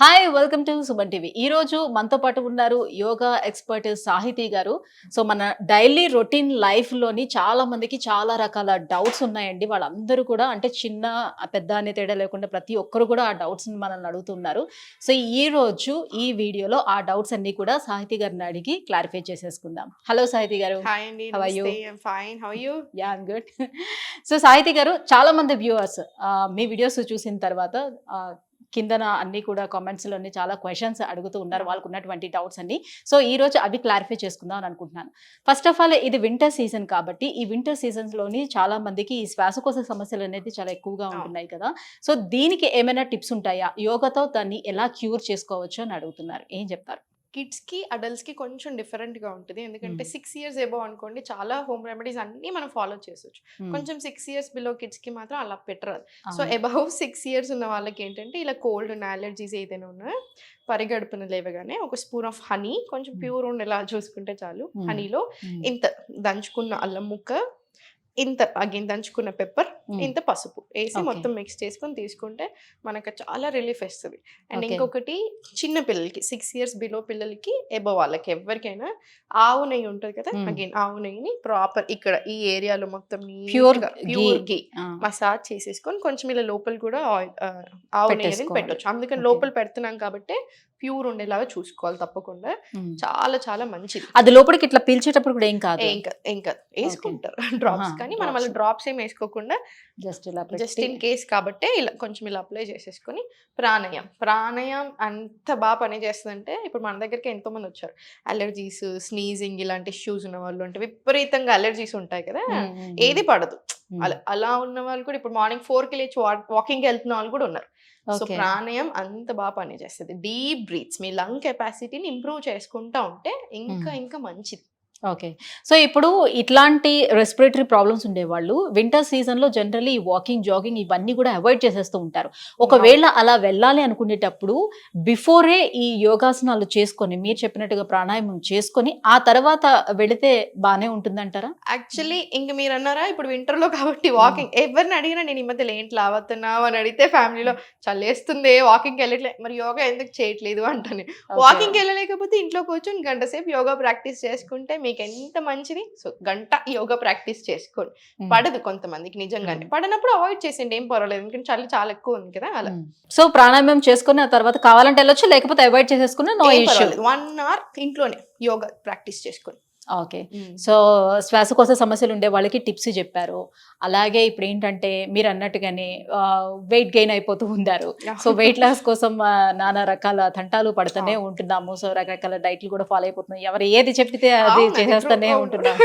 Hi welcome to Suman TV. ఈ రోజు మనతో పాటు ఉన్నారు యోగా ఎక్స్పర్ట్ సాహితీ గారు. సో మన డైలీ రొటీన్ లైఫ్ లోని చాలా మందికి చాలా రకాల డౌట్స్ ఉన్నాయండి. వాళ్ళందరూ కూడా అంటే చిన్న పెద్ద అనే తేడా లేకుండా ప్రతి ఒక్కరు కూడా ఆ డౌట్స్ మనల్ని అడుగుతున్నారు. సో ఈ రోజు ఈ వీడియోలో ఆ డౌట్స్ అన్ని కూడా సాహితీ గారిని అడిగి క్లారిఫై చేసేసుకుందాం. హలో సాహితీ గారు. Hi Andy, How are you? namaste. I'm fine. How are you? Yeah I'm good. So సాహితీ గారు, చాలా మంది వ్యూవర్స్ మీ వీడియోస్ చూసిన తర్వాత కిందన అన్ని కూడా కామెంట్స్ లోని చాలా క్వశ్చన్స్ అడుగుతూ ఉన్నారు, వాళ్ళకు ఉన్నటువంటి డౌట్స్ అన్ని. సో ఈ రోజు అవి క్లారిఫై చేసుకుందాం అని అనుకుంటున్నాను. ఫస్ట్ ఆఫ్ ఆల్, ఇది వింటర్ సీజన్ కాబట్టి ఈ వింటర్ సీజన్స్ లోని చాలా మందికి ఈ శ్వాసకోశ సమస్యలు అనేది చాలా ఎక్కువగా ఉంటున్నాయి కదా. సో దీనికి ఏమైనా టిప్స్ ఉంటాయా? యోగాతో దాన్ని ఎలా క్యూర్ చేసుకోవచ్చు అని అడుగుతున్నారు. ఏం చెప్తారు? కిడ్స్ కి అడల్ట్స్ కి కొంచెం డిఫరెంట్ గా ఉంటుంది. ఎందుకంటే 6 years ఎబో అనుకోండి, చాలా హోమ్ రెమెడీస్ అన్ని మనం ఫాలో చేసొచ్చు. కొంచెం 6 years బిలో కిడ్స్ కి మాత్రం అలా పెట్టరాదు. సో అబౌవ్ 6 years ఉన్న వాళ్ళకి ఏంటంటే ఇలా కోల్డ్ ఉన్న అలర్జీస్ ఏదైనా ఉన్నా పరిగడుపున లేవగానే ఒక స్పూన్ ఆఫ్ హనీ, కొంచెం ప్యూర్ ఉండేలా చూసుకుంటే చాలు. హనీలో ఇంత దంచుకున్న అల్లం ముక్క, ఇంత అగైన్ దంచుకున్న పెప్పర్, ఇంత పసుపు వేసి మొత్తం మిక్స్ చేసుకొని తీసుకుంటే మనకు చాలా రిలీఫ్ వస్తుంది. అండ్ ఇంకొకటి చిన్న పిల్లలకి 6 years బిలో పిల్లలకి ఎబో వాళ్ళకి ఎవరికైనా ఆవు నెయ్యి ఉంటుంది కదా, అగైన్ ఆవు నెయ్యిని ప్రాపర్ ఇక్కడ ఈ ఏరియాలో మొత్తం ప్యూర్ గీ మసాజ్ చేసేసుకొని కొంచెం ఇలా లోపల కూడా ఆవు నెయ్యి పెట్టొచ్చు. అందుకని లోపల పెడుతున్నాం కాబట్టి ప్యూర్ ఉండేలాగా చూసుకోవాలి తప్పకుండా. చాలా చాలా మంచిది. అది లోపలికి ఇట్లా పీల్చేటప్పుడు కూడా ఏం కాదు, ఏం కాదు వేసుకుంటారు డ్రాప్స్. కానీ మనం అలా డ్రాప్స్ ఏం వేసుకోకుండా జస్ట్ ఇన్ కేస్ కాబట్టి ఇలా కొంచెం ఇలా అప్లై చేసేసుకొని ప్రాణాయామం అంత బాగా పని చేస్తుందంటే, ఇప్పుడు మన దగ్గరికి ఎంతో మంది వచ్చారు అలర్జీస్, స్నీజింగ్ ఇలాంటి ఇష్యూస్ ఉన్న వాళ్ళు, అంటే విపరీతంగా అలర్జీస్ ఉంటాయి కదా, ఏది పడదు అలా ఉన్న వాళ్ళు కూడా ఇప్పుడు మార్నింగ్ 4కి లేచి వాకింగ్కి వెళ్తున్న వాళ్ళు కూడా ఉన్నారు. సో ప్రాణాయామం అంత బాగా పనిచేస్తుంది. డీప్ బ్రీత్స్ మీ లంగ్ కెపాసిటీని ఇంప్రూవ్ చేసుకుంటా ఉంటే ఇంకా ఇంకా మంచిది. ఓకే. సో ఇప్పుడు ఇట్లాంటి రెస్పిరేటరీ ప్రాబ్లమ్స్ ఉండేవాళ్ళు వింటర్ సీజన్లో జనరల్లీ వాకింగ్, జాగింగ్ ఇవన్నీ కూడా అవాయిడ్ చేసేస్తూ ఉంటారు. ఒకవేళ అలా వెళ్ళాలి అనుకునేటప్పుడు బిఫోరే ఈ యోగాసనాలు చేసుకొని, మీరు చెప్పినట్టుగా ప్రాణాయామం చేసుకొని ఆ తర్వాత వెళితే బాగానే ఉంటుందంటారా? యాక్చువల్లీ ఇంక మీరు అన్నారా ఇప్పుడు వింటర్లో కాబట్టి వాకింగ్, ఎవరిని అడిగినా నేను ఈ మధ్యలో ఏంటి లావతున్నావు అని అడిగితే ఫ్యామిలీలో చల్లేస్తుంది, వాకింగ్కి వెళ్ళట్లే, మరి యోగా ఎందుకు చేయట్లేదు అంటాను. వాకింగ్కి వెళ్ళలేకపోతే ఇంట్లో కూర్చొని గంట సేపు యోగా ప్రాక్టీస్ చేసుకుంటే మీకు ఎంత మంచిది. సో గంట యోగా ప్రాక్టీస్ చేసుకోండి. పడదు కొంతమందికి నిజంగానే, పడనప్పుడు అవాయిడ్ చేసేయండి, ఏం పర్వాలేదు, ఎందుకంటే చలి చాలా ఎక్కువ ఉంది కదా అలా. సో ప్రాణాయామం చేసుకుని ఆ తర్వాత కావాలంటే వెళ్ళొచ్చు, లేకపోతే అవాయిడ్ చేసేసుకుని నో ఇష్యూ. 1 hour ఇంట్లోనే యోగా ప్రాక్టీస్ చేసుకొని. ఓకే. సో శ్వాసకోశ సమస్యలు ఉండే వాళ్ళకి టిప్స్ చెప్పారు. అలాగే ఇప్పుడు ఏంటంటే మీరు అన్నట్టుగానే వెయిట్ గెయిన్ అయిపోతూ ఉన్నారు. సో వెయిట్ లాస్ కోసం నానా రకాల తంటాలు పడుతూనే ఉంటున్నాము. సో రకరకాల డైట్లు కూడా ఫాలో అయిపోతున్నాం. ఎవరు ఏది చెప్తే అది చేసేస్తూనే ఉంటున్నాము.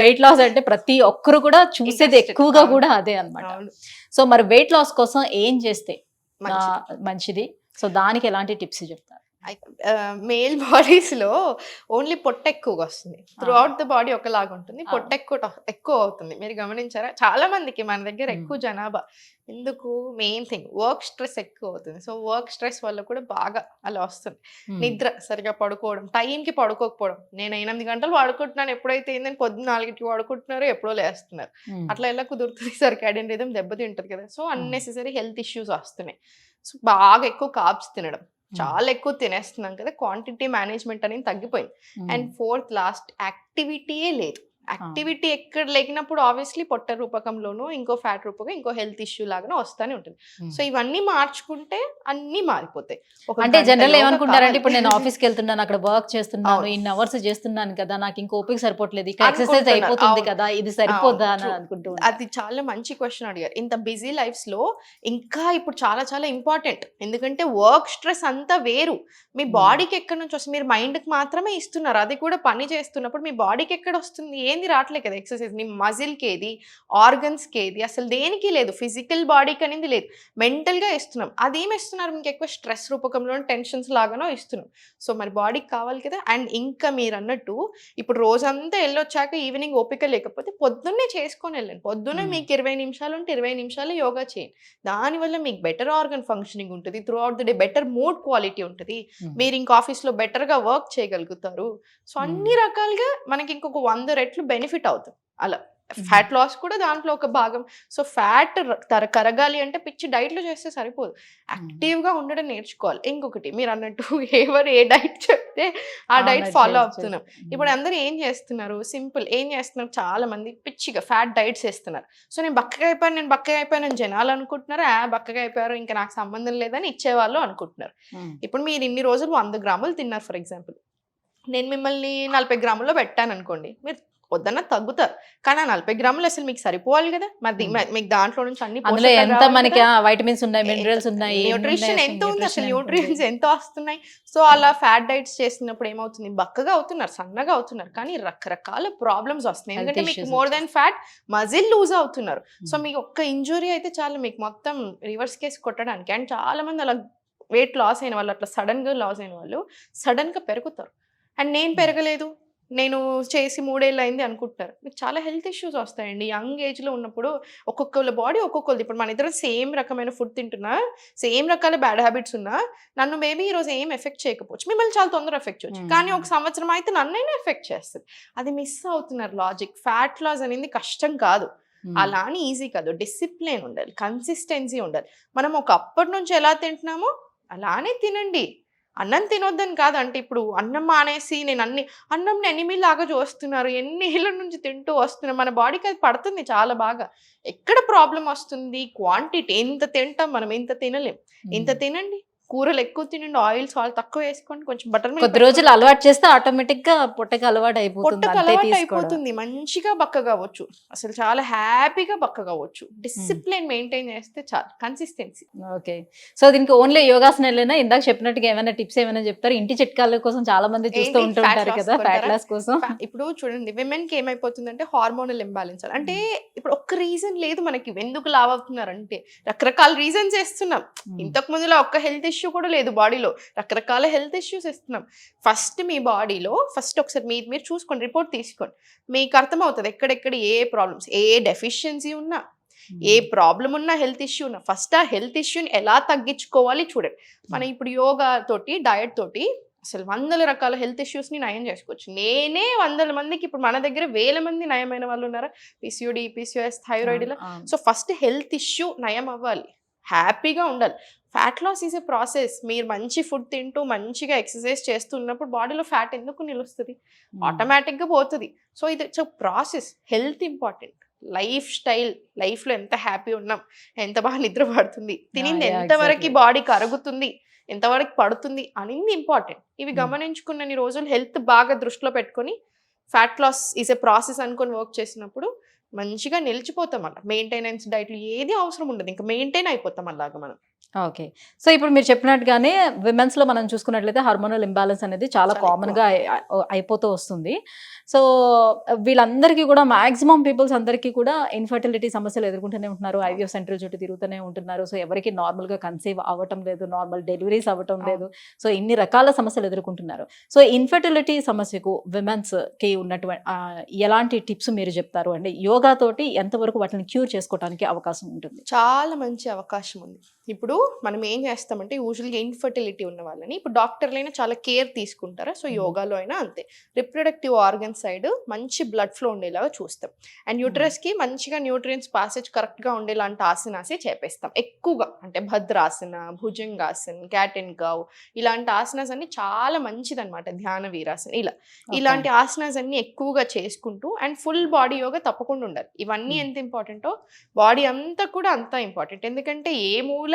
వెయిట్ లాస్ అంటే ప్రతి ఒక్కరు కూడా చూసేది ఎక్కువగా కూడా అదే అన్నమాట. సో మరి వెయిట్ లాస్ కోసం ఏం చేస్తే మంచిది? సో దానికి ఎలాంటి టిప్స్ చెప్తారు? మేల్ బాడీస్ లో ఓన్లీ పొట్ట ఎక్కువగా వస్తుంది. త్రూ అవుట్ ద బాడీ ఒకలాగా ఉంటుంది, పొట్ట ఎక్కువ అవుతుంది. మీరు గమనించారా? చాలా మందికి మన దగ్గర ఎక్కువ జనాభా ఎందుకు, మెయిన్ థింగ్ వర్క్ స్ట్రెస్ ఎక్కువ అవుతుంది. సో వర్క్ స్ట్రెస్ వల్ల కూడా బాగా అలా వస్తుంది. నిద్ర సరిగా పడుకోవడం, టైంకి పడుకోకపోవడం. నేను 8 గంటలు పడుకుంటున్నాను, ఎప్పుడైతే ఏంటంటే పొద్దున్న 4కి పడుకుంటున్నారో ఎప్పుడో లేస్తున్నారు. అట్లా ఎలా కుదురుతుంది? సర్కాడియన్ రిథం దెబ్బతింటది కదా. సో అన్నెసెసరీ హెల్త్ ఇష్యూస్ వస్తున్నాయి. సో బాగా ఎక్కువ కార్బ్స్ తినడం, చాలా ఎక్కువ తినేస్తున్నాం కదా, క్వాంటిటీ మేనేజ్మెంట్ అనేది తగ్గిపోయింది. అండ్ 4th లాస్ట్ యాక్టివిటీయే లేదు. యాక్టివిటీ ఎక్కడ లేకినప్పుడు ఆబ్వియస్లీ పొట్ట రూపకంలోనూ ఇంకో ఫ్యాట్ రూపకం ఇంకో హెల్త్ ఇష్యూ లాగానే వస్తానే ఉంటుంది. సో ఇవన్నీ మార్చుకుంటే అన్ని మారిపోతాయి. అంటే జనరల్ ఏమనుకుంటారంటే, ఇప్పుడు నేను ఆఫీస్కి వెళ్తున్నాను, అక్కడ వర్క్ చేస్తున్నాను, ఇన్ని అవర్స్ చేస్తున్నాను కదా, నాకు ఇంకో ఓపిక సరిపోవట్లేదు, ఇక్కడ ఎక్సర్సైజ్ అయిపోతుంది కదా, ఇది సరిపోద్దా అని అనుకుంటూ. అది చాలా మంచి క్వశ్చన్ అడిగారు. ఇంత బిజీ లైఫ్స్ లో ఇంకా ఇప్పుడు చాలా చాలా ఇంపార్టెంట్. ఎందుకంటే వర్క్ స్ట్రెస్ అంతా వేరు, మీ బాడీకి ఎక్కడి నుంచి వస్తుంది? మీరు మైండ్కి మాత్రమే ఇస్తున్నారు, అది కూడా పని చేస్తున్నప్పుడు మీ బాడీకి ఎక్కడ వస్తుంది? ఏంది రావట్లేదు కదా ఎక్సర్సైజ్. నీ మజిల్కి ఏది, ఆర్గన్స్కి ఏది, అసలు దేనికి లేదు. ఫిజికల్ బాడీకి అనేది లేదు, మెంటల్గా ఇస్తున్నాం. అదేమి ఇస్తున్నారు? మీకు ఎక్కువ స్ట్రెస్ రూపకంలో టెన్షన్స్ లాగానో ఇస్తున్నాం. సో మరి బాడీకి కావాలి కదా. అండ్ ఇంకా మీరు అన్నట్టు ఇప్పుడు రోజంతా వెళ్ళొచ్చాక ఈవినింగ్ ఓపిక లేకపోతే పొద్దున్నే చేసుకొని వెళ్ళండి. పొద్దున్నే మీకు 20 నిమిషాలు ఉంటే 20 నిమిషాలు యోగా చేయండి. దానివల్ల మీకు బెటర్ ఆర్గన్ ఫంక్షనింగ్ ఉంటుంది, through out the day better mood quality ఉంటుంది, మీరు ఇంకా ఆఫీస్లో బెటర్గా వర్క్ చేయగలుగుతారు. సో అన్ని రకాలుగా మనకి ఇంకొక 100 రెట్లు బెనిఫిట్ అవుతుంది అలా. ఫ్యాట్ లాస్ కూడా దాంట్లో ఒక భాగం. సో ఫ్యాట్ కరగాలి అంటే పిచ్చి డైట్లు చేస్తే సరిపోదు, యాక్టివ్గా ఉండడం నేర్చుకోవాలి. ఇంకొకటి మీరు అన్నట్టు ఎవరు ఏ డైట్ చెప్తే ఆ డైట్ ఫాలో అవుతున్నాం. ఇప్పుడు అందరూ ఏం చేస్తున్నారు, సింపుల్ ఏం చేస్తున్నారు, చాలా మంది పిచ్చిగా ఫ్యాట్ డైట్స్ వేస్తున్నారు. సో నేను బక్కగా అయిపోయాను అని జనాలు అనుకుంటున్నారు. బక్కగా అయిపోయారు ఇంకా నాకు సంబంధం లేదని ఇచ్చేవాళ్ళు అనుకుంటున్నారు. ఇప్పుడు మీరు ఇన్ని రోజులు 100 గ్రాములు తిన్నారు ఫర్ ఎగ్జాంపుల్, నేను మిమ్మల్ని 40 గ్రాముల్లో పెట్టాను అనుకోండి, మీరు వద్దన్న తగ్గుతారు. కానీ ఆ 40 గ్రాములు అసలు మీకు సరిపోవాలి కదా, మరి మీకు దాంట్లో నుంచి అన్ని అందులో ఎంత మనకి వైటమిన్స్ ఉన్నాయి, మినరల్స్ ఉన్నాయి, న్యూట్రిషన్ ఎంత ఉంది, అసలు న్యూట్రియన్స్ ఎంత వస్తున్నాయి. సో అలా ఫ్యాట్ డైట్స్ చేసినప్పుడు ఏమవుతుంది, బక్కగా అవుతున్నారు, సన్నగా అవుతున్నారు, కానీ రకరకాల ప్రాబ్లమ్స్ వస్తున్నాయి. ఎందుకంటే మీకు more than fat muscle lose అవుతున్నారు. సో మీకు ఒక్క ఇంజురీ అయితే చాలు మీకు మొత్తం రివర్స్ కేసు కొట్టడానికి. అండ్ చాలా మంది అలా వెయిట్ లాస్ అయిన వాళ్ళు, అట్లా సడన్గా లాస్ అయిన వాళ్ళు సడన్గా పెరుగుతారు. అండ్ నేను పెరగలేదు, నేను చేసి 3 ఏళ్ళు అయింది అనుకుంటున్నారు. మీకు చాలా హెల్త్ ఇష్యూస్ వస్తాయండి యంగ్ ఏజ్లో ఉన్నప్పుడు. ఒక్కొక్కళ్ళ బాడీ ఒక్కొక్కరిది. ఇప్పుడు మన ఇద్దరం సేమ్ రకమైన ఫుడ్ తింటున్నా, సేమ్ రకాల బ్యాడ్ హ్యాబిట్స్ ఉన్నా, నన్ను మేబీ ఈరోజు ఏం ఎఫెక్ట్ చేయకపోవచ్చు, మిమ్మల్ని చాలా తొందరగా ఎఫెక్ట్ చేయొచ్చు. కానీ ఒక సంవత్సరం అయితే నన్నైనా ఎఫెక్ట్ చేస్తుంది. అది మిస్ అవుతున్నారు లాజిక్. ఫ్యాట్ లాస్ అనేది కష్టం కాదు, అలా అని ఈజీ కాదు. డిసిప్లిన్ ఉండాలి, కన్సిస్టెన్సీ ఉండాలి. మనం ఒకప్పటి నుంచి ఎలా తింటున్నామో అలానే తినండి. అన్నం తినొద్దని కాదు, అంటే ఇప్పుడు అన్నం మానేసి నేను అన్నంని ఎనిమిలాగా చూస్తున్నారు, ఎన్ని ఏళ్ళ నుంచి తింటూ వస్తున్నారు. మన బాడీకి అది పడుతుంది చాలా బాగా. ఎక్కడ ప్రాబ్లం వస్తుంది, క్వాంటిటీ. ఎంత తింటాం మనం, ఎంత తినలేం. ఇంత తినండి, కూరలు ఎక్కువ తినండి, ఆయిల్ సాల్ట్ తక్కువ వేసుకోండి, కొంచెం బటర్ మిల్క్ కొద్ది రోజులు అలవాటు చేస్తే ఆటోమేటిక్ గా పొట్టకి అలవాటు అయిపోతుంది. మంచిగా బక్కగా అవ్వచ్చు, అసలు చాలా హ్యాపీగా బక్కగా అవ్వచ్చు. డిసిప్లిన్ మెయింటైన్ చేస్తే చాలు, కన్సిస్టెన్సీ. ఓకే. సో దీనికి ఓన్లీ యోగాసనాలేనా, ఇందాక చెప్పినట్టుగా ఏమైనా టిప్స్ ఏమైనా చెప్తారు? ఇంటి చిట్కాల కోసం చాలా మంది చూస్తూ ఉంటుంటారు కదా ఫ్యాట్ లాస్ కోసం. ఇప్పుడు చూడండి, విమెన్ కి ఏమైపోతుందంటే హార్మోనల్ ఇంబ్యాలెన్స్. అంటే ఇప్పుడు ఒక్క రీజన్ లేదు మనకి ఎందుకు లావ్ అవుతున్నారు అంటే, రకరకాల రీజన్స్ వేస్తున్నాం. ఇంతకు ముందులో ఒక్క హెల్త్ ఇష్యూ కూడా లేదు బాడీలో, రకరకాల హెల్త్ ఇష్యూస్ ఇస్తున్నాం. ఫస్ట్ మీ బాడీలో ఒకసారి మీరు చూసుకోండి, రిపోర్ట్ తీసుకోండి, మీకు అర్థమవుతుంది ఎక్కడెక్కడ ఏ ప్రాబ్లమ్స్, ఏ డెఫిషియన్సీ ఉన్నా, ఏ ప్రాబ్లం ఉన్నా, హెల్త్ ఇష్యూ ఉన్నా. ఫస్ట్ ఆ హెల్త్ ఇష్యూని ఎలా తగ్గించుకోవాలి చూడండి. మనం ఇప్పుడు యోగా తోటి, డయట్ తోటి అసలు 100 రకాల హెల్త్ ఇష్యూస్ని నయం చేసుకోవచ్చు. నేనే 100 మందికి, ఇప్పుడు మన దగ్గర 1000 మంది నయమైన వాళ్ళు ఉన్నారా, పిసిఓడి, పిసిఓఎస్, థైరాయిడ్ ఇలా. సో ఫస్ట్ హెల్త్ ఇష్యూ నయం అవ్వాలి, హ్యాపీగా ఉండాలి. Fat loss is a process. మీరు మంచి ఫుడ్ తింటూ మంచిగా ఎక్సర్సైజ్ చేస్తున్నప్పుడు బాడీలో ఫ్యాట్ ఎందుకు నిలుస్తుంది, ఆటోమేటిక్గా పోతుంది. సో ఇది it's process. Health important, life style, లైఫ్లో ఎంత హ్యాపీ ఉన్నాం, ఎంత బాగా నిద్ర పడుతుంది, తినింది ఎంతవరకు బాడీకి అరుగుతుంది, ఎంతవరకు పడుతుంది అనేది ఇంపార్టెంట్. ఇవి గమనించుకున్నన్ని రోజులు హెల్త్ బాగా దృష్టిలో పెట్టుకొని fat loss is a process అనుకొని వర్క్ చేసినప్పుడు మంచిగా నిలిచిపోతాం. అలా మెయింటెనెన్స్ డైట్లు ఏది అవసరం ఉండదు, ఇంకా మెయింటైన్ అయిపోతాం అలాగా మనం. ఓకే. సో ఇప్పుడు మీరు చెప్పినట్టుగానే విమెన్స్లో మనం చూసుకున్నట్లయితే హార్మోనల్ ఇంబ్యాలెన్స్ అనేది చాలా కామన్గా అయిపోతూ వస్తుంది. సో వీళ్ళందరికీ కూడా మ్యాక్సిమం పీపుల్స్ అందరికీ కూడా ఇన్ఫర్టిలిటీ సమస్యలు ఎదుర్కొంటూనే ఉంటున్నారు, ఐవీఎఫ్ సెంటర్ చుట్టూ తిరుగుతూనే ఉంటున్నారు. సో ఎవరికి నార్మల్గా కన్సీవ్ అవ్వటం లేదు, నార్మల్ డెలివరీస్ అవ్వటం లేదు. సో ఇన్ని రకాల సమస్యలు ఎదుర్కొంటున్నారు. సో ఇన్ఫర్టిలిటీ సమస్యకు విమెన్స్కి ఉన్నటువంటి ఎలాంటి టిప్స్ మీరు చెప్తారు అండి? యోగా తోటి ఎంతవరకు వాటిని క్యూర్ చేసుకోవడానికి అవకాశం ఉంటుంది? చాలా మంచి అవకాశం ఉంది. ఇప్పుడు మనం ఏం చేస్తామంటే యూజువల్గా ఇన్ఫర్టిలిటీ ఉన్న వాళ్ళని, ఇప్పుడు డాక్టర్లైనా చాలా కేర్ తీసుకుంటారు. సో యోగాలో అయినా అంతే. రిప్రొడక్టివ్ ఆర్గన్ సైడ్ మంచి బ్లడ్ ఫ్లో ఉండేలాగా చూస్తాం. అండ్ యూట్రస్కి మంచిగా న్యూట్రియన్స్ పాసేజ్ కరెక్ట్గా ఉండేలాంటి ఆసనాసే చేపేస్తాం ఎక్కువగా. అంటే భద్రాసన, భుజంగాసన్, క్యాట్ అండ్ కౌ ఇలాంటి ఆసనాస్ అన్ని చాలా మంచిదన్నమాట. ధ్యాన వీరాసన ఇలాంటి ఆసనాస్ అన్ని ఎక్కువగా చేసుకుంటూ, అండ్ ఫుల్ బాడీ యోగా తప్పకుండా ఉండాలి. ఇవన్నీ ఎంత ఇంపార్టెంటో బాడీ అంతా కూడా అంతా ఇంపార్టెంట్. ఎందుకంటే ఈ మూల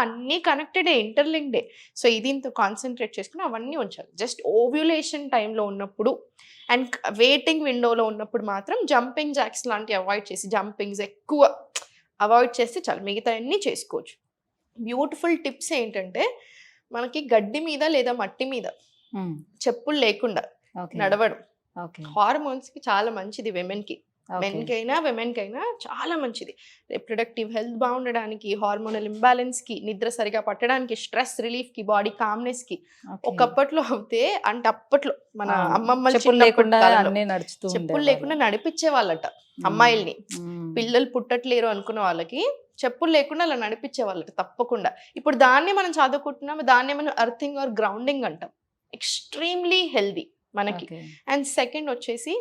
అన్నీ కనెక్టెడే, ఇంటర్లింక్డే. సో ఇది ఇంత కాన్సన్ట్రేట్ చేసుకుని అవన్నీ ఉంచాలి. జస్ట్ ఓవ్యులేషన్ టైంలో ఉన్నప్పుడు అండ్ వెయిటింగ్ విండోలో ఉన్నప్పుడు మాత్రం జంపింగ్ జాక్స్ లాంటివి అవాయిడ్ చేసి, జంపింగ్స్ ఎక్కువ అవాయిడ్ చేస్తే చాలు, మిగతా అన్నీ చేసుకోవచ్చు. బ్యూటిఫుల్ టిప్స్ ఏంటంటే, మనకి గడ్డి మీద లేదా మట్టి మీద చెప్పులు లేకుండా నడవడం హార్మోన్స్కి చాలా మంచిది. విమెన్కి, మెన్కైనా విమెన్కైనా చాలా మంచిది. రిప్రొడక్టివ్ హెల్త్ బాగుండడానికి, హార్మోనల్ ఇంబ్యాలెన్స్కి, నిద్ర సరిగా పట్టడానికి, స్ట్రెస్ రిలీఫ్కి, బాడీ కామ్నెస్కి. ఒకప్పట్లో అవుతే అంటే అప్పట్లో మన అమ్మమ్మలు చెప్పులు లేకుండా నడిపించే వాళ్ళట అమ్మాయిల్ని. పిల్లలు పుట్టట్లేరు అనుకున్న వాళ్ళకి చెప్పులు లేకుండా అలా నడిపించే వాళ్ళట తప్పకుండా. ఇప్పుడు దాన్ని మనం చదువుకుంటున్నాము, దాన్ని మనం అర్థింగ్ ఆర్ గ్రౌండింగ్ అంటాం. ఎక్స్ట్రీమ్లీ హెల్దీ మనకి. అండ్ సెకండ్ వచ్చేసి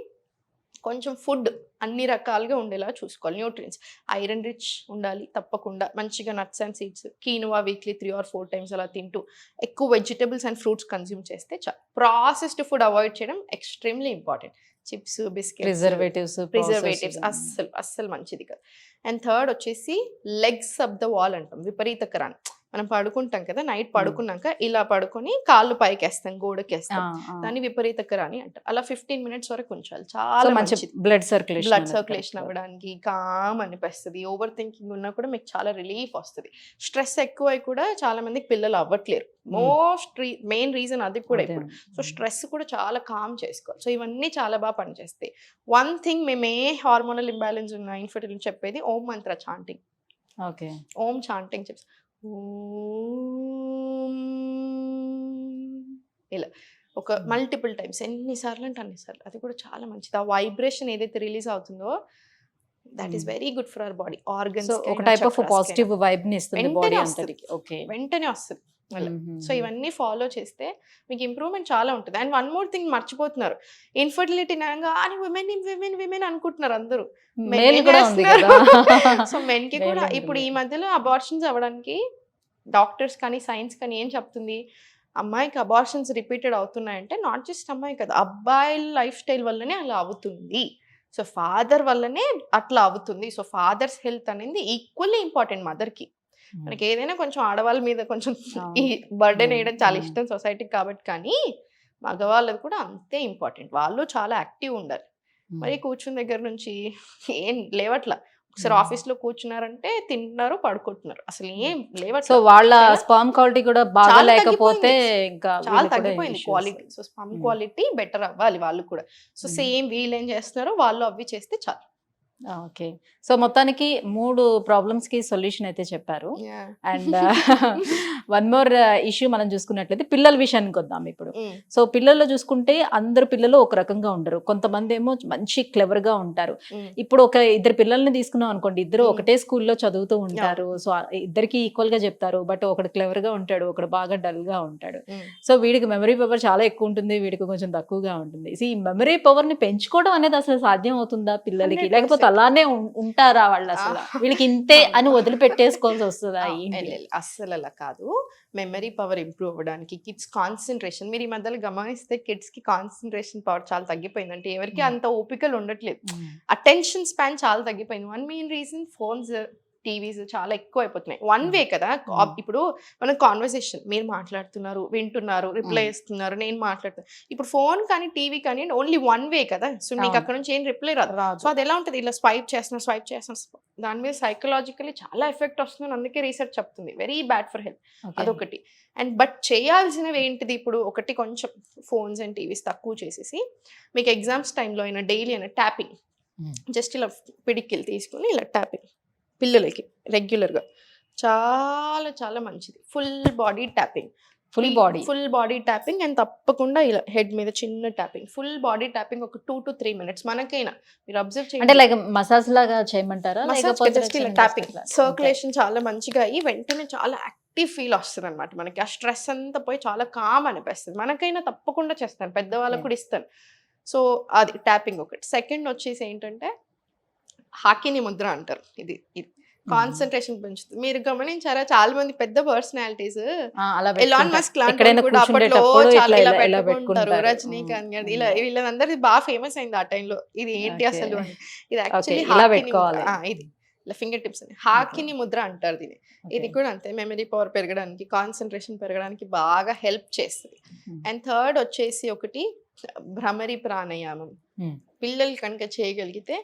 కొంచెం ఫుడ్ అన్ని రకాలుగా ఉండేలా చూసుకోవాలి. న్యూట్రియన్స్ ఐరన్ రిచ్ ఉండాలి తప్పకుండా. మంచిగా nuts and seeds, కీనువా weekly 3 or 4 times అలా తింటూ ఎక్కువ వెజిటబుల్స్ అండ్ ఫ్రూట్స్ కన్జ్యూమ్ చేస్తే చాలు. ప్రాసెస్డ్ ఫుడ్ అవాయిడ్ చేయడం extremely important. Chips, biscuits, preservatives అస్సలు మంచిది కాదు. అండ్ థర్డ్ వచ్చేసి లెగ్స్ అప్ ద వాల్ అంటాం, విపరీతకరాన్ని. మనం పడుకుంటాం కదా, నైట్ పడుకున్నాక ఇలా పడుకొని కాళ్ళు పైకేస్తాం, గోడకేస్తాం, దాన్ని విపరీతకరాని అంటారు. అలా 15 minutes వరకు ఉంచాలి. చాలా మంచిది. బ్లడ్ సర్క్యులేషన్ అవ్వడానికి, కామ్ అనిపిస్తుంది. ఓవర్ థింకింగ్ ఉన్నా కూడా మీకు చాలా రిలీఫ్ వస్తుంది. స్ట్రెస్ ఎక్కువై కూడా చాలా మందికి పిల్లలు అవ్వట్లేరు. మెయిన్ రీజన్ అది కూడా ఇప్పుడు. సో స్ట్రెస్ కూడా చాలా కామ్ చేసుకోవాలి. సో ఇవన్నీ చాలా బాగా పనిచేస్తాయి. వన్ థింగ్ మేము ఏ హార్మోనల్ ఇంబ్యాలెన్స్ ఉన్న ఇన్ఫర్టిలిటీ చెప్పేది ఓం మంత్ర చాంటింగ్. ఓం చాంటింగ్ చెప్పి ఇలా ఒక మల్టిపుల్ టైమ్స్, ఎన్నిసార్లు అంటే అన్నిసార్లు. అది కూడా చాలా మంచిది. ఆ వైబ్రేషన్ ఏదైతే రిలీజ్ అవుతుందో that is very good for our body organs. ఒక టైప్ ఆఫ్ పాజిటివ్ వైబ్ ని ఇస్తుంది బాడీ అంతటికి. వెంటనే వస్తుంది. సో ఇవన్నీ ఫాలో చేస్తే మీకు ఇంప్రూవ్మెంట్ చాలా ఉంటుంది. అండ్ వన్ మోర్ థింగ్ మర్చిపోతున్నారు, ఇన్ఫర్టిలిటీ అనగా అని విమెన్ అనుకుంటున్నారు అందరూ. సో మెన్ కి కూడా ఇప్పుడు ఈ మధ్యలో అబార్షన్స్ అవ్వడానికి డాక్టర్స్ కానీ సైన్స్ కానీ ఏం చెప్తుంది, అమ్మాయికి అబార్షన్స్ రిపీటెడ్ అవుతున్నాయంటే నాట్ జస్ట్ అమ్మాయి కదా, అబ్బాయిల లైఫ్ స్టైల్ వల్లనే అలా అవుతుంది. సో ఫాదర్ వల్లనే అట్లా అవుతుంది. సో ఫాదర్స్ హెల్త్ అనేది ఈక్వల్లీ ఇంపార్టెంట్ మదర్కి. మనకి ఏదైనా కొంచెం ఆడవాళ్ళ మీద కొంచెం ఈ బర్డెన్ వేయడం చాలా ఇష్టం సొసైటీకి కాబట్టి, కానీ మగవాళ్ళది కూడా అంతే ఇంపార్టెంట్. వాళ్ళు చాలా యాక్టివ్ ఉండాలి. మరి కూర్చున్న దగ్గర నుంచి ఏం లేవట్లా. ఒకసారి ఆఫీస్ లో కూర్చున్నారంటే తింటున్నారు, పడుకుంటున్నారు, అసలు ఏం లేవట్లా. సో వాళ్ళ స్పర్మ్ క్వాలిటీ కూడా బాగా లేకపోతే ఇంకా చాలా తగ్గిపోయింది quality. So sperm quality better అవ్వాలి వాళ్ళు కూడా. సో సేమ్ వీళ్ళు ఏం చేస్తున్నారో వాళ్ళు అవి చేస్తే చాలు. ఓకే. సో మొత్తానికి 3 ప్రాబ్లమ్స్ కి సొల్యూషన్ అయితే చెప్పారు. అండ్ వన్ మోర్ ఇష్యూ మనం చూసుకున్నట్లయితే పిల్లల విషయానికి వద్దాం ఇప్పుడు. సో పిల్లల్లో చూసుకుంటే అందరు పిల్లలు ఒక రకంగా ఉండరు. కొంతమంది ఏమో మంచి క్లెవర్ గా ఉంటారు. ఇప్పుడు ఒక 2 పిల్లల్ని తీసుకున్నాం అనుకోండి, ఇద్దరు ఒకటే స్కూల్లో చదువుతూ ఉంటారు. సో ఇద్దరికి ఈక్వల్ గా చెప్తారు. బట్ ఒకడు క్లెవర్ గా ఉంటాడు, ఒకడు బాగా డల్ గా ఉంటాడు. సో వీడికి మెమరీ పవర్ చాలా ఎక్కువ ఉంటుంది, వీడికి కొంచెం తక్కువగా ఉంటుంది. సో ఈ మెమరీ పవర్ ని పెంచుకోవడం అనేది అసలు సాధ్యం అవుతుందా పిల్లలకి, లేకపోతే అలానే ఉంటారా వాళ్ళు, అసలు వీళ్ళకి ఇంతే అని వదిలిపెట్టేసుకోవాల్సి వస్తుందా? అస్సలు అలా కాదు. మెమరీ పవర్ ఇంప్రూవ్ అవ్వడానికి, కిడ్స్ కాన్సన్ట్రేషన్, మీరు ఈ మధ్యలో గమనిస్తే కిడ్స్ కి కాన్సన్ట్రేషన్ పవర్ చాలా తగ్గిపోయింది. అంటే ఎవరికి అంత ఓపికలు ఉండట్లేదు, అటెన్షన్ స్పాన్ చాలా తగ్గిపోయింది. One main reason phones, TVs చాలా ఎక్కువ అయిపోతున్నాయి. వన్ వే కదా. ఇప్పుడు మన కాన్వర్సేషన్, మీరు మాట్లాడుతున్నారు, వింటున్నారు, రిప్లై ఇస్తున్నారు, నేను మాట్లాడుతున్నాను. ఇప్పుడు ఫోన్ కానీ టీవీ కానీ ఓన్లీ వన్ వే కదా. సో మీకు అక్కడ నుంచి ఏం రిప్లై రాదు. సో అది ఎలా ఉంటుంది, ఇలా స్వైప్ చేస్తున్నారు, దాని మీద సైకలాజికలీ చాలా ఎఫెక్ట్ వస్తుంది. అందుకే రీసెర్చ్ చెప్తుంది వెరీ బ్యాడ్ ఫర్ హెల్త్. అదొకటి. అండ్ బట్ చేయాల్సినవి ఏంటిది, ఇప్పుడు ఒకటి కొంచెం ఫోన్స్ అండ్ టీవీస్ తక్కువ చేసేసి, మీకు ఎగ్జామ్స్ టైంలో అయినా డైలీ అయినా ట్యాపింగ్, జస్ట్ ఇలా పిడికిలు తీసుకుని ఇలా ట్యాపింగ్ పిల్లలకి రెగ్యులర్గా చాలా చాలా మంచిది. Full body tapping, full body tapping. And తప్పకుండా ఇలా హెడ్ మీద చిన్న ట్యాపింగ్, ఫుల్ బాడీ ట్యాపింగ్ ఒక 2 to 3 minutes. మనకైనా మీరు అబ్జర్వ్ చేయండి, అంటే లైక్ మసాజ్ లాగా చేయమంటారా? ట్యాపింగ్ సర్క్యులేషన్ చాలా మంచిగా అయ్యి వెంటనే చాలా యాక్టివ్ ఫీల్ వస్తుంది అనమాట. మనకి ఆ స్ట్రెస్ అంతా పోయి చాలా కామ్ అనిపిస్తుంది. మనకైనా తప్పకుండా చేస్తాను, పెద్దవాళ్ళకు కూడా ఇస్తాను. సో అది ట్యాపింగ్ ఒకటి. సెకండ్ వచ్చేసి ఏంటంటే హాకిని ముద్ర అంటారు. ఇది కాన్సన్ట్రేషన్ పెంచుతుంది. మీరు గమనించారా, చాలా మంది పెద్ద పర్సనాలిటీస్, ఎలాన్ మస్క్ లాంటి కూడా అప్పట్లో చాలా ఇలా పెట్టుకుంటారు, రజనీకాంత్ గారు, ఇలా వీళ్ళందరూ బాగా ఫేమస్ అయింది ఆ టైంలో. ఇది ఏంటి అసలు అని. ఇది యాక్చువల్లీ ఇది ఇలా ఫింగర్ టిప్స్ అని హాకిని ముద్ర అంటారు దీన్ని. ఇది కూడా అంతే, మెమరీ పవర్ పెరగడానికి, కాన్సన్ట్రేషన్ పెరగడానికి బాగా హెల్ప్ చేస్తుంది. అండ్ థర్డ్ వచ్చేసి ఒకటి భ్రమరి ప్రాణాయామం. పిల్లలు కనుక చేయగలిగితే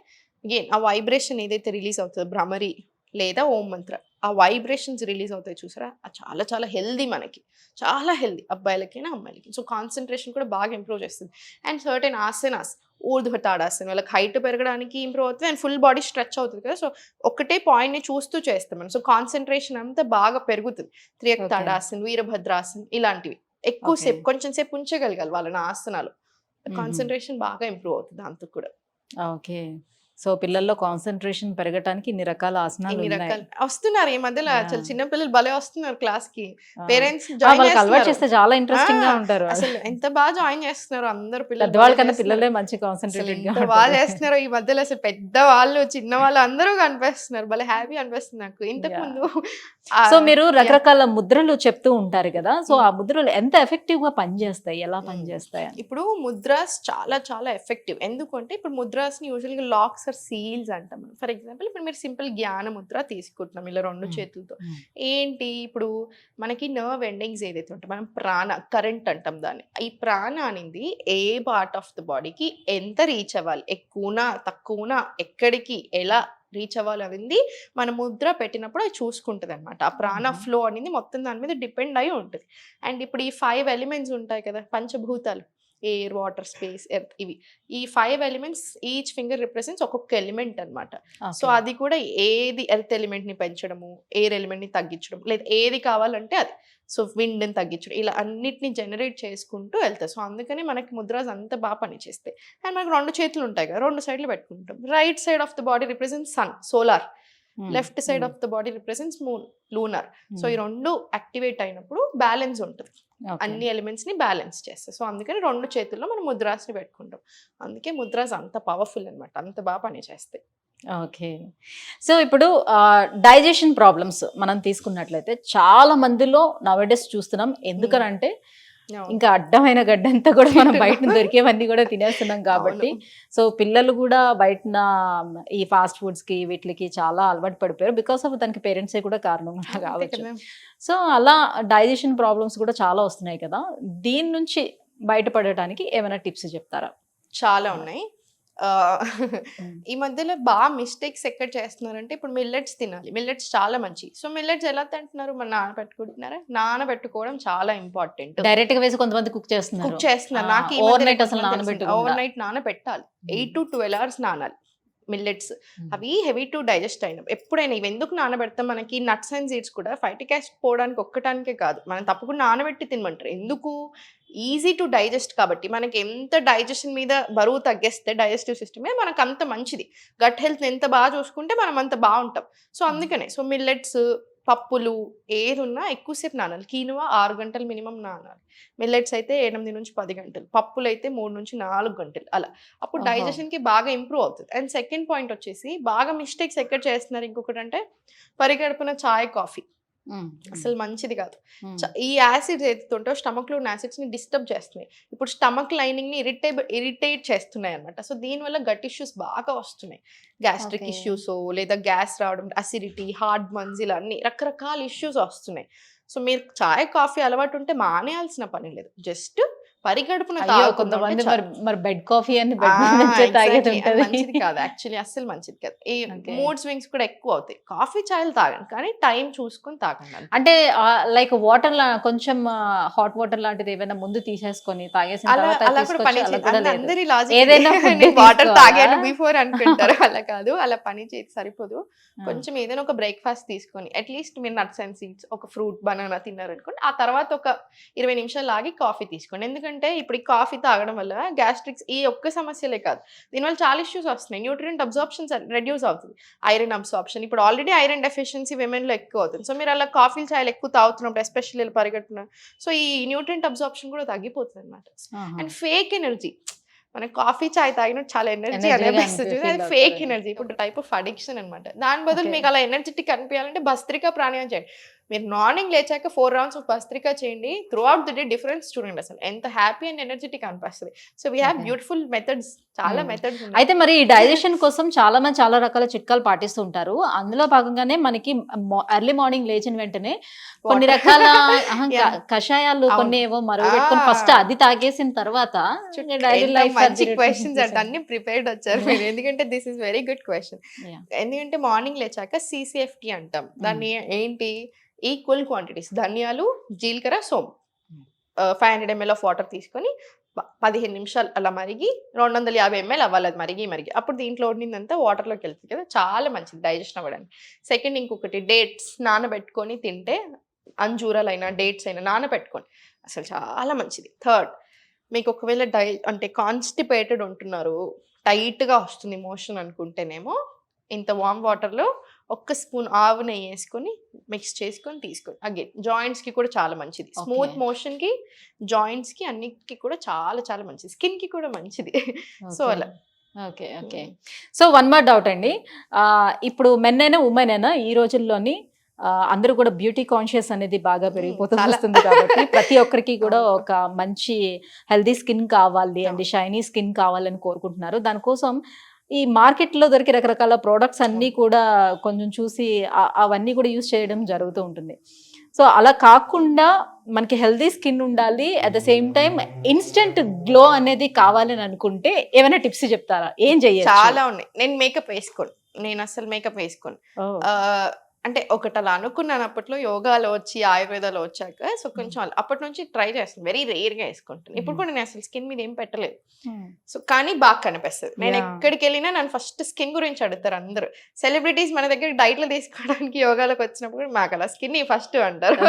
అగైన్ ఆ వైబ్రేషన్ ఏదైతే రిలీజ్ అవుతుందో భ్రమరి లేదా ఓం మంత్ర, ఆ వైబ్రేషన్స్ రిలీజ్ అవుతాయి చూసారా, అది చాలా చాలా హెల్దీ, మనకి చాలా హెల్దీ, అబ్బాయిలకైనా అమ్మాయిలకి. సో కాన్సన్ట్రేషన్ కూడా బాగా ఇంప్రూవ్ చేస్తుంది. అండ్ సర్టెన్ ఆసనాస్, ఊర్ధ్వ తాడాసనం, వాళ్ళకి హైట్ పెరగడానికి ఇంప్రూవ్ అవుతుంది. అండ్ ఫుల్ బాడీ స్ట్రెచ్ అవుతుంది కదా. సో ఒకటే పాయింట్ని చూస్తూ చేస్తాం మనం. సో కాన్సన్ట్రేషన్ అంతా బాగా పెరుగుతుంది. త్రియక్ తాడాసన్, వీరభద్రాసన్ ఇలాంటివి ఎక్కువసేపు కొంచెం సేపు ఉంచగలగాలి వాళ్ళని ఆసనాలు. కాన్సన్ట్రేషన్ బాగా ఇంప్రూవ్ అవుతుంది దాంతో కూడా. ఓకే. సో పిల్లల్లో కాన్సన్ట్రేషన్ పెరగటానికి ఇన్ని రకాల ఆసనాలు ఇన్ని ఉన్నాయి. రకాలు వస్తున్నారు ఈ మధ్యలో. Yeah. అసలు చిన్న పిల్లలు భలే వస్తున్నారు క్లాస్ కి. ఆ. పేరెంట్స్ ఆ, జాయిన్ వాళ్ళకి అలవాటు చేస్తున్నారు. చేస్తే చాలా ఇంట్రెస్టింగ్ గా ఆ, ఉంటారు. అసలు ఎంత బాగా జాయిన్ చేస్తున్నారు అందరు పిల్లలు. పెద్దవాళ్ళ భలే కన్నా చేస్తున్నారు. పిల్లలే మంచి అసలు కాన్సన్ట్రేటెడ్ గా ఎంత బాగా ఉంటారు. చేస్తున్నారో ఈ మధ్యలో. అసలు పెద్ద వాళ్ళు చిన్న వాళ్ళు అందరూ కనిపిస్తున్నారు. భలే హ్యాపీ అనిపిస్తుంది నాకు. ఇంతకు Yeah. ముందు సో మీరు రకరకాల ముద్రలు చెప్తూ ఉంటారు కదా, సో ఆ ముద్రలు ఎంత ఎఫెక్టివ్ గా పనిచేస్తాయి, ఎలా పనిచేస్తాయి అని? ఇప్పుడు ముద్రాస్ చాలా చాలా ఎఫెక్టివ్. ఎందుకంటే ఇప్పుడు ముద్రాస్ ని యూజువల్ గా లాక్స్ ఆర్ సీల్స్ అంటాం. ఫర్ ఎగ్జాంపుల్ ఇప్పుడు మీరు సింపుల్ జ్ఞాన ముద్ర తీసుకుంటున్నాం ఇలా 2 చేతులతో. ఏంటి ఇప్పుడు మనకి నర్వ్ ఎండింగ్స్ ఏదైతే ఉంటే మనం ప్రాణ కరెంట్ అంటాం దాన్ని. ఈ ప్రాణ అనేది ఏ పార్ట్ ఆఫ్ ద బాడీకి ఎంత రీచ్ అవ్వాలి, ఎక్కువనా తక్కువనా, ఎక్కడికి ఎలా రీచ్ అవ్వాలి అనేది మన ముద్ర పెట్టినప్పుడు అది చూసుకుంటుంది అనమాట. ఆ ప్రాణ ఫ్లో అనేది మొత్తం దాని మీద డిపెండ్ అయి ఉంటుంది. అండ్ ఇప్పుడు ఈ 5 ఎలిమెంట్స్ ఉంటాయి కదా, పంచభూతాలు, ఎయిర్, వాటర్, స్పేస్, ఎర్త్, ఇవి ఈ 5 ఎలిమెంట్స్ ఈచ్ ఫింగర్ రిప్రజెంట్స్ ఒక్కొక్క ఎలిమెంట్ అనమాట. సో అది కూడా ఏది ఎర్త్ ఎలిమెంట్ ని పెంచడము, ఎయిర్ ఎలిమెంట్ ని తగ్గించడం, లేదా ఏది కావాలంటే అది. సో విండ్ ని తగ్గించడం, ఇలా అన్నిటిని జనరేట్ చేసుకుంటూ వెళ్తాయి. సో అందుకని మనకి ముద్రాస్ అంత బాగా పనిచేస్తాయి. అండ్ మనకు 2 చేతులు ఉంటాయి కదా, 2 సైడ్లు పెట్టుకుంటాం. Right side of the body represents sun, solar. Left side of the body represents moon, lunar. So ఈ 2 యాక్టివేట్ అయినప్పుడు బ్యాలెన్స్ ఉంటుంది. అన్ని ఎలిమెంట్స్ ని బ్యాలెన్స్ చేస్తాయి. సో అందుకని 2 చేతుల్లో మనం ముద్రాస్ ని పెట్టుకుంటాం. అందుకే ముద్రాస్ అంత పవర్ఫుల్ అనమాట, అంత బాగా పనిచేస్తాయి. ఓకే. సో ఇప్పుడు డైజెషన్ ప్రాబ్లమ్స్ మనం తీసుకున్నట్లయితే చాలా మందిలో నవడేస్ చూస్తున్నాం. ఎందుకనంటే ఇంకా అడ్డమైన గడ్డంతా కూడా మనం బయట దొరికేవన్నీ కూడా తినేస్తున్నాం కాబట్టి. సో పిల్లలు కూడా బయట ఈ ఫాస్ట్ ఫుడ్స్ కి వీటికి చాలా అలవాటు పడిపోయారు. బికాస్ ఆఫ్ దానికి పేరెంట్సే కూడా కారణం కావచ్చు. సో అలా డైజెషన్ ప్రాబ్లమ్స్ కూడా చాలా వస్తున్నాయి కదా, దీని నుంచి బయటపడటానికి ఏమైనా టిప్స్ చెప్తారా? చాలా ఉన్నాయి. ఈ మధ్యలో బాగా మిస్టేక్స్ ఎక్కడ చేస్తున్నారంటే ఇప్పుడు మిల్లెట్స్ తినాలి, మిల్లెట్స్ చాలా మంచి. సో మిల్లెట్స్ ఎలా తింటున్నారు, మన నానబెట్టుకుంటున్నారా? నానబెట్టుకోవడం చాలా ఇంపార్టెంట్. డైరెక్ట్ గా వేసి కొంతమంది కుక్ చేస్తున్నారు. నాకు ఓవర్ నైట్ అసలు నానబెట్టుకోకుండా. ఓవర్ నైట్ నానబెట్టాలి. 8 to 12 hours నానాలి మిల్లెట్స్. అవి హెవీ టు డైజెస్ట్ అయినవి. ఎప్పుడైనా ఇవి ఎందుకు నానబెడతాం, మనకి నట్స్ అండ్ సీడ్స్ కూడా ఫైటిక్ యాసిడ్ పోవడానికి ఒక్కటానికే కాదు, మనం తప్పకుండా నానబెట్టి తినమంటారు. ఎందుకు, ఈజీ టు డైజెస్ట్ కాబట్టి. మనకి ఎంత డైజెషన్ మీద బరువు తగ్గేస్తే డైజెస్టివ్ సిస్టమే మనకు అంత మంచిది. గట్ హెల్త్ ఎంత బాగా చూసుకుంటే మనం అంత బాగుంటాం. సో అందుకనే సో మిల్లెట్స్, పప్పులు ఏది ఉన్నా ఎక్కువసేపు నానాలి. కీనువా 6 గంటలు మినిమం నానాలి. మిల్లెట్స్ అయితే 8 నుంచి 10 గంటలు, పప్పులు అయితే 3 నుంచి 4 గంటలు అలా. అప్పుడు డైజెషన్ కి బాగా ఇంప్రూవ్ అవుతుంది. అండ్ సెకండ్ పాయింట్ వచ్చేసి బాగా మిస్టేక్స్ ఎక్కడ చేస్తున్నారు ఇంకొకటి అంటే పరిగడుపున చాయ్, కాఫీ అసలు మంచిది కాదు. ఈ యాసిడ్స్ ఏదైతే స్టమక్ లో ఉన్న యాసిడ్స్ ని డిస్టర్బ్ చేస్తున్నాయి. ఇప్పుడు స్టమక్ లైనింగ్ ని ఇరిటేట్ చేస్తున్నాయి అనమాట. సో దీనివల్ల గట్ ఇష్యూస్ బాగా వస్తున్నాయి. గ్యాస్ట్రిక్ ఇష్యూస్, లేదా గ్యాస్ రావడం, అసిడిటీ, హార్ట్ బర్న్స్, ఇలా అన్ని రకరకాల ఇష్యూస్ వస్తున్నాయి. సో మీరు చాయ్, కాఫీ అలవాటు ఉంటే మానేయాల్సిన పని లేదు. జస్ట్ పరిగడుపున కొంతమంది మరి బెడ్ కాఫీ అని మంచిది కాదు. యాక్చువల్లీ అస్సలు మంచిది కాదు. ఈ మూడ్ స్వింగ్స్ కూడా ఎక్కువ అవుతాయి. కాఫీ చాయలు తాగండి, కానీ టైం చూసుకొని తాగండి. అంటే లైక్ వాటర్ కొంచెం హాట్ వాటర్ లాంటిది ఏమైనా ముందు తీసేసుకొని తాగేసిన వాటర్ తాగాను బిఫోర్ అనుకుంటారు. అలా కాదు, అలా పని చేసి సరిపోదు. కొంచెం ఏదైనా ఒక బ్రేక్ఫాస్ట్ తీసుకొని అట్లీస్ట్ మీరు నట్స్ అండ్ సీడ్స్, ఒక ఫ్రూట్, బనానా తిన్నారనుకోండి, ఆ తర్వాత ఒక 20 నిమిషాలు ఆగి కాఫీ తీసుకోండి. ఎందుకంటే ఇప్పుడు ఈ కాఫీ తాగడం వల్ల గ్యాస్ట్రిక్స్ ఈ ఒక్క సమస్యలే కాదు, దీనివల్ల చాలా ఇష్యూస్ వస్తున్నాయి. న్యూట్రియంట్ అబ్జార్ప్షన్ రెడ్యూస్ అవుతుంది, ఐరన్ అబ్జార్ప్షన్. ఇప్పుడు ఆల్రెడీ ఐరన్ డెఫిషియన్సీ విమెన్ లో ఎక్కువ అవుతుంది. సో మీరు అలా కాఫీలు చాయలు ఎక్కువ తాగుతున్నప్పుడు, ఎస్పెషల్లీ పరిగెట్టున, సో ఈ న్యూట్రియంట్ అబ్జార్ప్షన్ కూడా తగ్గిపోతుంది అనమాట. అండ్ ఫేక్ ఎనర్జీ, మన కాఫీ చాయ్ తాగినట్టు చాలా ఎనర్జీ అనిపిస్తుంది, అది ఫేక్ ఎనర్జీ. ఇప్పుడు టైప్ ఆఫ్ అడిక్షన్ అనమాట. దాని బదులు మీకు అలా ఎనర్జెటిక్ అనిపించాలంటే భస్త్రికా ప్రాణాయామం చేయండి. మీరు మార్నింగ్ లేచాక 4 rounds ఆఫ్ భస్త్రికా చేయండి. Through out the day difference చూడండి, అసలు ఎంత హ్యాపీ అండ్ ఎనర్జెటిక్ అనిపిస్తుంది. So we have beautiful methods, చాలా మెథడ్స్ ఉన్నాయి. అయితే మరి ఈ డైజెషన్ కోసం చాలా మంది చాలా రకాల చిట్కాలు పాటిస్తూ ఉంటారు. అందులో భాగంగానే మనకి ఎర్లీ మార్నింగ్ లేచిన వెంటనే కొన్ని రకాల కషాయాలు కొన్ని ఏవో మరగబెట్టుకొని ఫస్ట్ అది తాగేసిన తర్వాత మంచి క్వశ్చన్స్ అంటే అన్ని ప్రిపేర్డ్ వచ్చారు మీరు. ఎందుకంటే this is very good question. ఎందుకంటే మార్నింగ్ లేచాక CCFT అంటాం. దాన్ని ఏంటి, ఈక్వల్ క్వాంటిటీస్ ధనియాలు, జీలకర్ర, సోంపు 500 ml ఆఫ్ వాటర్ తీసుకొని 15 నిమిషాలు అలా మరిగి 250 ml అవ్వాలి. అది మరిగి అప్పుడు దీంట్లో ఉండిందంతా వాటర్లోకి వెళ్తుంది కదా, చాలా మంచిది డైజెషన్ అవ్వడానికి. సెకండ్ ఇంకొకటి డేట్స్ నానబెట్టుకొని తింటే, అంజూరాలైనా డేట్స్ అయినా నానబెట్టుకొని అసలు చాలా మంచిది. థర్డ్, మీకు ఒకవేళ అంటే కాన్స్టిపేటెడ్ ఉంటున్నారు, టైట్గా వస్తుంది మోషన్ అనుకుంటేనేమో ఇంత వామ్ వాటర్లో ఒక్క స్పూన్ ఆవు నెయ్యి వేసుకొని మిక్స్ చేసుకొని తీసుకోండి. అగైన్ జాయింట్స్కి కూడా చాలా మంచిది, స్మూత్ మోషన్కి, జాయింట్స్కి, అన్నిటికీ కూడా చాలా చాలా మంచిది, స్కిన్కి కూడా మంచిది. సో అలా. Okay okay. So one more doubt అండి, ఇప్పుడు మెన్ అయినా ఉమెన్ అయినా ఈ రోజుల్లోని అందరూ కూడా బ్యూటీ కాన్షియస్ అనేది బాగా పెరిగిపోతూ వస్తుంది కాబట్టి ప్రతి ఒక్కరికి కూడా ఒక మంచి హెల్దీ స్కిన్ కావాలి అండ్ షైనీ స్కిన్ కావాలని కోరుకుంటున్నారు. దానికోసం ఈ మార్కెట్లో దొరికే రకరకాల ప్రోడక్ట్స్ అన్నీ కూడా కొంచెం చూసి అవన్నీ కూడా యూజ్ చేయడం జరుగుతూ ఉంటుంది. సో అలా కాకుండా మనకి హెల్దీ స్కిన్ ఉండాలి, at the same time instant glow అనేది కావాలని అనుకుంటే ఏమైనా టిప్స్ చెప్తారా? ఏం చెయ్యాలి? చాలా ఉన్నాయి. నేను మేకప్ వేసుకోను, నేను అసలు మేకప్ వేసుకోను. అంటే ఒకటి అలా అనుకున్నాను అప్పట్లో, యోగాలో వచ్చి ఆయుర్వేదాలో వచ్చాక. సో కొంచెం అప్పటి నుంచి ట్రై చేస్తాను, వెరీ రేర్గా వేసుకుంటాను. ఇప్పుడు కూడా నేను అసలు స్కిన్ మీద ఏం పెట్టలేదు. సో కానీ బాగా కనిపిస్తుంది. నేను ఎక్కడికి వెళ్ళినా నన్ను ఫస్ట్ స్కిన్ గురించి అడుగుతారు అందరూ. సెలబ్రిటీస్ మన దగ్గర డైట్లు తీసుకోవడానికి యోగాలోకి వచ్చినప్పుడు మాకు అలా స్కిన్ ఫస్ట్ అంటారు.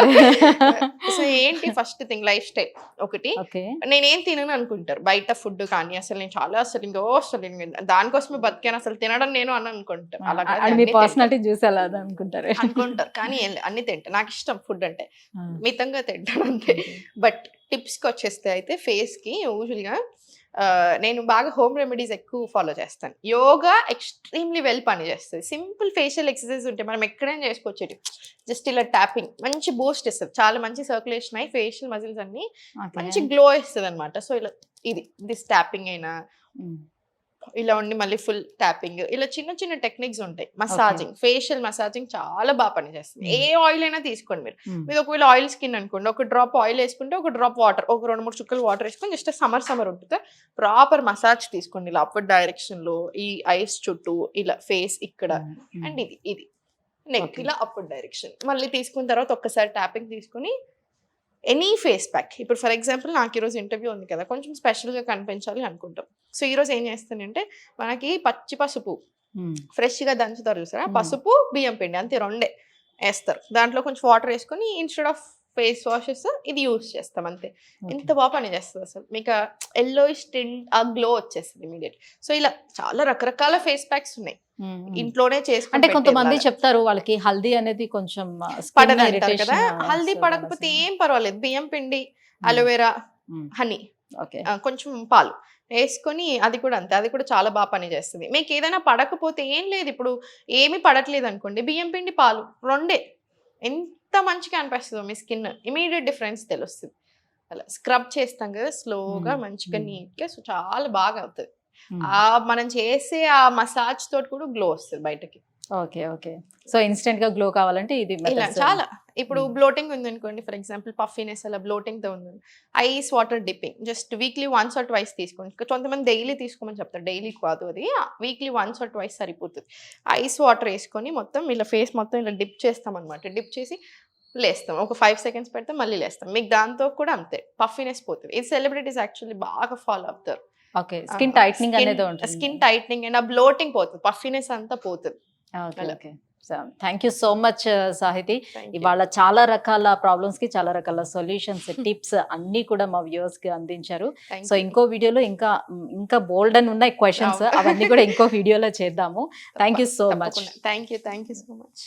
సో ఏంటి ఫస్ట్ థింగ్ లైఫ్ స్టైల్ ఒకటి. నేనేం తినను అనుకుంటారు బయట ఫుడ్ కానీ, అసలు నేను చాలా అసలు దానికోసమే బతికాను, అసలు తినడం నేను అని అనుకుంటారు. అనుకుంటారు కానీ అన్ని తింటా, నాకు ఇష్టం ఫుడ్ అంటే, మితంగా తింటాను అంతే. బట్ టిప్స్కి వచ్చేస్తే అయితే ఫేస్కి యూజువల్గా నేను బాగా హోమ్ రెమెడీస్ ఎక్కువ ఫాలో చేస్తాను. యోగా ఎక్స్ట్రీమ్లీ వెల్ పనిచేస్తుంది. సింపుల్ ఫేషియల్ ఎక్సర్సైజ్ ఉంటే మనం ఎక్కడైనా చేసుకోవచ్చు. జస్ట్ ఇలా ట్యాపింగ్ మంచి బూస్ట్ ఇస్తుంది, చాలా మంచి సర్క్యులేషన్ అయ్యి ఫేషియల్ మజిల్స్ అన్ని మంచి గ్లో ఇస్తుంది అనమాట. సో ఇలా దిస్ ట్యాపింగ్ అయినా ఇలా ఉండి మళ్ళీ ఫుల్ ట్యాపింగ్, ఇలా చిన్న చిన్న టెక్నిక్స్ ఉంటాయి. మసాజింగ్, ఫేషియల్ మసాజింగ్ చాలా బాగా పనిచేస్తుంది. ఏ ఆయిల్ అయినా తీసుకోండి మీరు ఒకవేళ ఆయిల్ స్కిన్ అనుకోండి, ఒక డ్రాప్ ఆయిల్ వేసుకుంటే ఒక డ్రాప్ వాటర్, ఒక 2-3 చుక్కలు వాటర్ వేసుకొని జస్ట్ సమ్మర్ ఉంటుంది ప్రాపర్ మసాజ్ తీసుకోండి. ఇలా అప్వర్డ్ డైరెక్షన్ లో ఈ ఐస్ చుట్టూ, ఇలా ఫేస్ ఇక్కడ అండ్ ఇది నెక్ ఇలా అప్వర్డ్ డైరెక్షన్. మళ్ళీ తీసుకున్న తర్వాత ఒక్కసారి ట్యాపింగ్ తీసుకుని ఎనీ ఫేస్ ప్యాక్. ఇప్పుడు ఫర్ ఎగ్జాంపుల్ నాకు ఈరోజు ఇంటర్వ్యూ ఉంది కదా, కొంచెం స్పెషల్గా కనిపించాలి అనుకుంటాం. సో ఈరోజు ఏం చేస్తానంటే మనకి పచ్చి పసుపు ఫ్రెష్గా దంచుతారు చూసారా, పసుపు బియ్యం పిండి అంతే, 2 వేస్తారు. దాంట్లో కొంచెం వాటర్ వేసుకొని ఇన్స్టెడ్ ఆఫ్ ఫేస్ వాషెస్ ఇది యూజ్ చేస్తాం అంతే. ఎంత బాగా పని చేస్తుంది అసలు, మీకు ఎల్లోయిష్ టింట్ ఆ గ్లో వచ్చేస్తుంది ఇమీడియట్. సో ఇలా చాలా రకరకాల ఫేస్ ప్యాక్స్ ఉన్నాయి ఇంట్లోనే చేసుకుంటే. అంటే కొంతమంది చెప్తారు వాళ్ళకి హల్దీ అనేది కొంచెం పడదంటారు కదా, హల్దీ పడకపోతే ఏం పర్వాలేదు, బియ్యం పిండి, అలోవెరా, హనీ, కొంచెం పాలు వేసుకొని అది కూడా అంతే, అది కూడా చాలా బాగా పని చేస్తుంది. మీకు ఏదైనా పడకపోతే ఏం లేదు, ఇప్పుడు ఏమీ పడట్లేదు అనుకోండి, బియ్యం పిండి పాలు 2 ఎంత మంచిగా అనిపిస్తుందో మీ స్కిన్, ఇమీడియట్ డిఫరెన్స్ తెలుస్తుంది. అలా స్క్రబ్ చేస్తాం కదా స్లోగా మంచిగా నీట్గా, సో చాలా బాగా అవుతుంది. మనం చేసే ఆ మసాజ్ తోటి కూడా గ్లో వస్తుంది బయటకి. Okay okay. సో ఇన్స్టెంట్ గా గ్లో కావాలంటే ఇది ఇలా చాలా. ఇప్పుడు బ్లోటింగ్ ఉంది అనుకోండి ఫర్ ఎగ్జాంపుల్, పఫీనెస్ అలా బ్లోటింగ్ తో ఉంది, ice water dipping just weekly 1 or 2 తీసుకోండి. కొంతమంది డైలీ తీసుకోమని చెప్తారు, డైలీ కాదు అది, వీక్లీ 1 or 2 సరిపోతుంది. ఐస్ వాటర్ వేసుకొని మొత్తం ఇలా ఫేస్ మొత్తం ఇలా డిప్ చేస్తాం అనమాట. డిప్ చేసి లేస్తాం, ఒక 5 seconds పెడితే మళ్ళీ లేస్తాం. మీకు దాంతో కూడా అంతే పఫీనెస్ పోతుంది. ఇది సెలబ్రిటీస్ యాక్చువల్లీ బాగా ఫాలో అవుతారు. ఓకే, స్కిన్ టైట్నింగ్ అనేది ఉంటుంది, స్కిన్ టైట్నింగ్ అండ్ ఆ బ్లోటింగ్ పోతుంది, పఫీనెస్ అంతా పోతుంది. Okay, thank you so much Sahiti. ఇవాళ చాలా రకాల ప్రాబ్లమ్స్ కి చాలా రకాల సొల్యూషన్స్, టిప్స్ అన్ని కూడా మా వ్యూవర్స్ కి అందించారు. సో ఇంకో వీడియోలో ఇంకా బోల్డ్ అని ఉన్నాయి క్వశ్చన్స్, అవన్నీ కూడా ఇంకో వీడియోలో చేద్దాము. Thank you so much. Thank you so much.